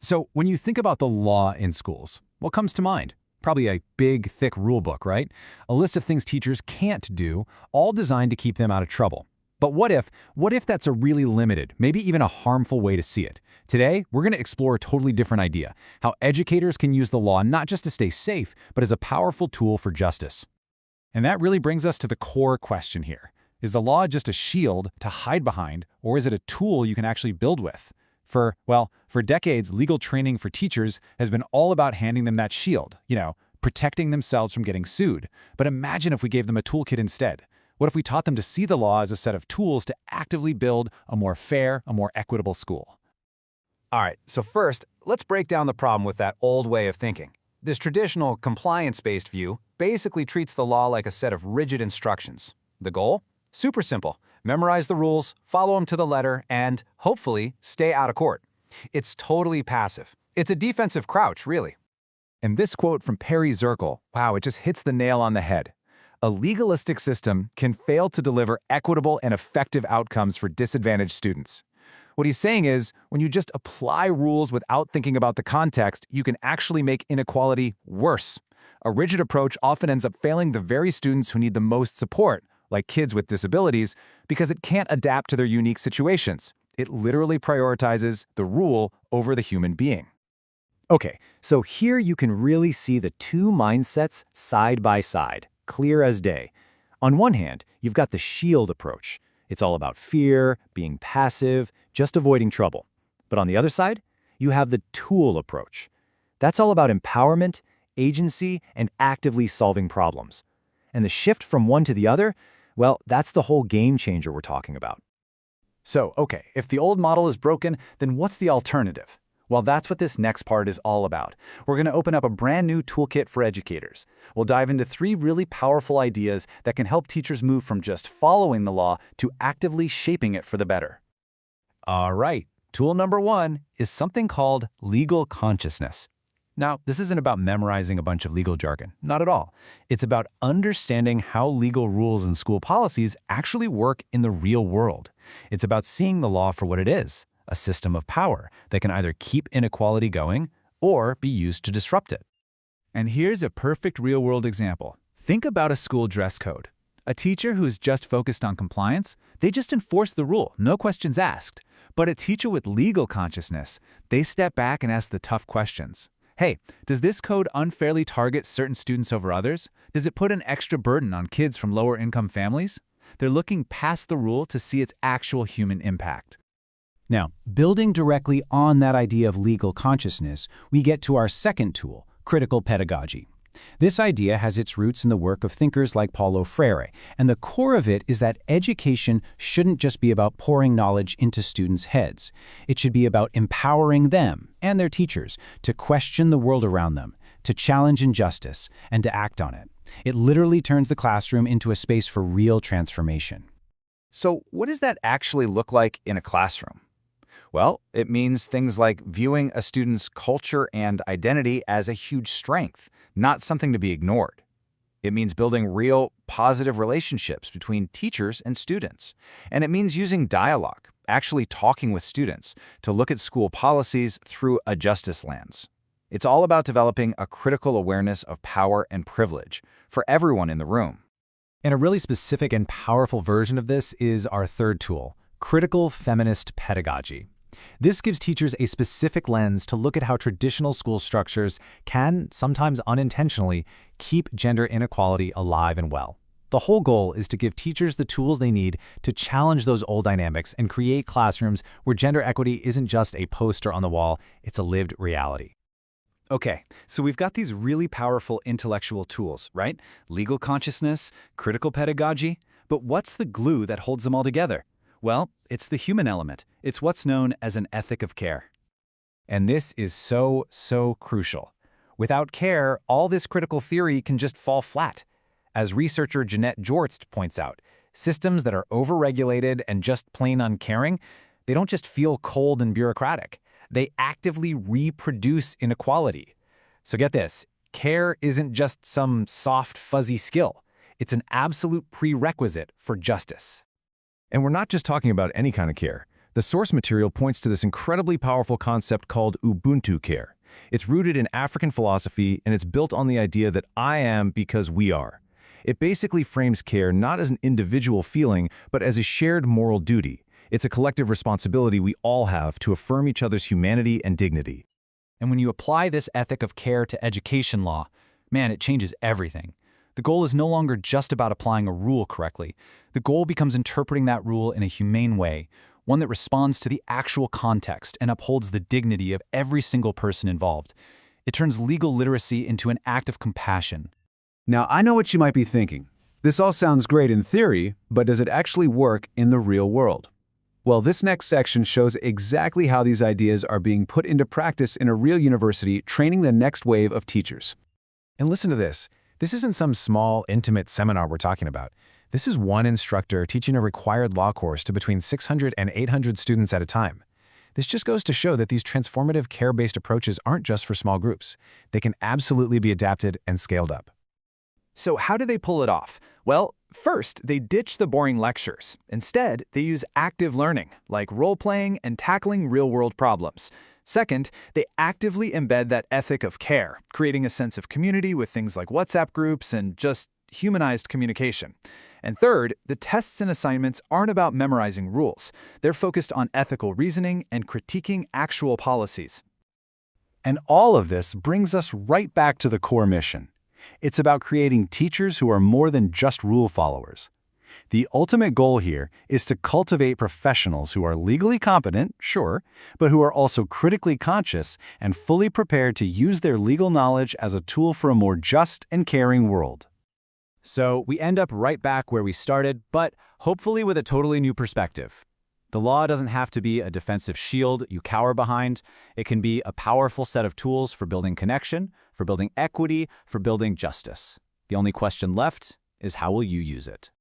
So when you think about the law in schools, what comes to mind? Probably a big, thick rule book, right? A list of things teachers can't do, all designed to keep them out of trouble. But what if that's a really limited, maybe even a harmful way to see it? Today, we're going to explore a totally different idea, how educators can use the law not just to stay safe, but as a powerful tool for justice. And that really brings us to the core question here. Is the law just a shield to hide behind, or is it a tool you can actually build with? For decades, legal training for teachers has been all about handing them that shield, protecting themselves from getting sued. But imagine if we gave them a toolkit instead. What if we taught them to see the law as a set of tools to actively build a more fair, a more equitable school? All right, so first, let's break down the problem with that old way of thinking. This traditional compliance-based view basically treats the law like a set of rigid instructions. The goal? Super simple. Memorize the rules, follow them to the letter, and, hopefully, stay out of court. It's totally passive. It's a defensive crouch, really. And this quote from Perry Zirkle, wow, it just hits the nail on the head. A legalistic system can fail to deliver equitable and effective outcomes for disadvantaged students. What he's saying is, when you just apply rules without thinking about the context, you can actually make inequality worse. A rigid approach often ends up failing the very students who need the most support, like kids with disabilities, because it can't adapt to their unique situations. It literally prioritizes the rule over the human being. Okay, so here you can really see the two mindsets side by side, clear as day. On one hand, you've got the shield approach. It's all about fear, being passive, just avoiding trouble. But on the other side, you have the tool approach. That's all about empowerment, agency, and actively solving problems. And the shift from one to the other, well, that's the whole game changer we're talking about. So, okay, if the old model is broken, then what's the alternative? Well, that's what this next part is all about. We're going to open up a brand new toolkit for educators. We'll dive into 3 really powerful ideas that can help teachers move from just following the law to actively shaping it for the better. All right, tool number 1 is something called legal consciousness. Now, this isn't about memorizing a bunch of legal jargon, not at all. It's about understanding how legal rules and school policies actually work in the real world. It's about seeing the law for what it is, a system of power that can either keep inequality going or be used to disrupt it. And here's a perfect real-world example. Think about a school dress code. A teacher who's just focused on compliance, they just enforce the rule, no questions asked. But a teacher with legal consciousness, they step back and ask the tough questions. Hey, does this code unfairly target certain students over others? Does it put an extra burden on kids from lower-income families? They're looking past the rule to see its actual human impact. Now, building directly on that idea of legal consciousness, we get to our second tool, critical pedagogy. This idea has its roots in the work of thinkers like Paulo Freire, and the core of it is that education shouldn't just be about pouring knowledge into students' heads. It should be about empowering them and their teachers to question the world around them, to challenge injustice, and to act on it. It literally turns the classroom into a space for real transformation. So, what does that actually look like in a classroom? Well, it means things like viewing a student's culture and identity as a huge strength, not something to be ignored. It means building real, positive relationships between teachers and students. And it means using dialogue, actually talking with students, to look at school policies through a justice lens. It's all about developing a critical awareness of power and privilege for everyone in the room. And a really specific and powerful version of this is our third tool, critical feminist pedagogy. This gives teachers a specific lens to look at how traditional school structures can, sometimes unintentionally, keep gender inequality alive and well. The whole goal is to give teachers the tools they need to challenge those old dynamics and create classrooms where gender equity isn't just a poster on the wall, it's a lived reality. Okay, so we've got these really powerful intellectual tools, right? Legal consciousness, critical pedagogy, but what's the glue that holds them all together? Well, it's the human element. It's what's known as an ethic of care. And this is so crucial. Without care, all this critical theory can just fall flat. As researcher Jeanette Jorst points out, systems that are overregulated and just plain uncaring, they don't just feel cold and bureaucratic. They actively reproduce inequality. So get this, care isn't just some soft, fuzzy skill. It's an absolute prerequisite for justice. And we're not just talking about any kind of care. The source material points to this incredibly powerful concept called Ubuntu care. It's rooted in African philosophy, and it's built on the idea that I am because we are. It basically frames care not as an individual feeling, but as a shared moral duty. It's a collective responsibility we all have to affirm each other's humanity and dignity. And when you apply this ethic of care to education law, man, it changes everything. The goal is no longer just about applying a rule correctly. The goal becomes interpreting that rule in a humane way, one that responds to the actual context and upholds the dignity of every single person involved. It turns legal literacy into an act of compassion. Now, I know what you might be thinking. This all sounds great in theory, but does it actually work in the real world? Well, this next section shows exactly how these ideas are being put into practice in a real university, training the next wave of teachers. And listen to this. This isn't some small, intimate seminar we're talking about. This is one instructor teaching a required law course to between 600 and 800 students at a time. This just goes to show that these transformative care-based approaches aren't just for small groups. They can absolutely be adapted and scaled up. So how do they pull it off? Well, first, they ditch the boring lectures. Instead, they use active learning, like role-playing and tackling real-world problems. Second, they actively embed that ethic of care, creating a sense of community with things like WhatsApp groups and just humanized communication. And third, the tests and assignments aren't about memorizing rules. They're focused on ethical reasoning and critiquing actual policies. And all of this brings us right back to the core mission. It's about creating teachers who are more than just rule followers. The ultimate goal here is to cultivate professionals who are legally competent, sure, but who are also critically conscious and fully prepared to use their legal knowledge as a tool for a more just and caring world. So we end up right back where we started, but hopefully with a totally new perspective. The law doesn't have to be a defensive shield you cower behind. It can be a powerful set of tools for building connection, for building equity, for building justice. The only question left is how will you use it?